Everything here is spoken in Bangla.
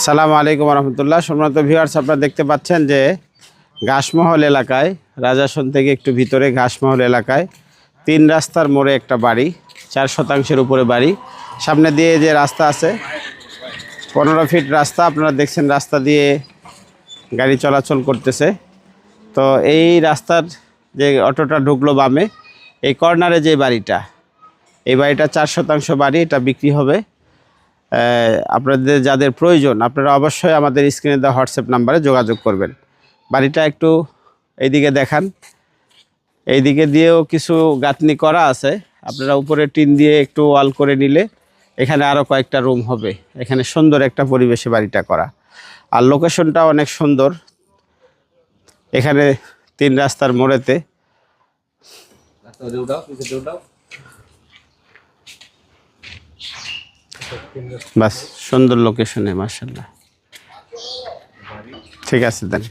সালামু আলাইকুম রহমতুল্লাহ। সম্মানিত ভিউয়ার্স, আপনারা দেখতে পাচ্ছেন যে ঘাসমহল এলাকায়, রাজাসন থেকে একটু ভিতরে ঘাসমহল এলাকায় 3 রাস্তার মোড়ে একটা বাড়ি, 4 শতাংশের উপরে বাড়ি। সামনে দিয়ে যে রাস্তা আছে 15 ফিট রাস্তা, আপনারা দেখছেন রাস্তা দিয়ে গাড়ি চলাচল করতেছে। তো এই রাস্তার যে অটোটা ঢুকলো বামে, এই কর্নারে যে বাড়িটা, এই বাড়িটা 4 শতাংশ বাড়ি, এটা বিক্রি হবে। আপনাদের যাদের প্রয়োজন আপনারা অবশ্যই আমাদের স্ক্রিনে দেওয়া হোয়াটসঅ্যাপ নাম্বারে যোগাযোগ করবেন। বাড়িটা একটু এইদিকে দেখান, এইদিকে দিয়েও কিছু গাঁথনি করা আছে। আপনারা উপরে টিন দিয়ে একটু ওয়াল করে নিলে এখানে আরও কয়েকটা রুম হবে। এখানে সুন্দর একটা পরিবেশে বাড়িটা করা, আর লোকেশনটা অনেক সুন্দর। এখানে 3 রাস্তার মোড়েতে বাস সুন্দর লোকেশনে, মাশাআল্লাহ। ঠিক আছে দেন।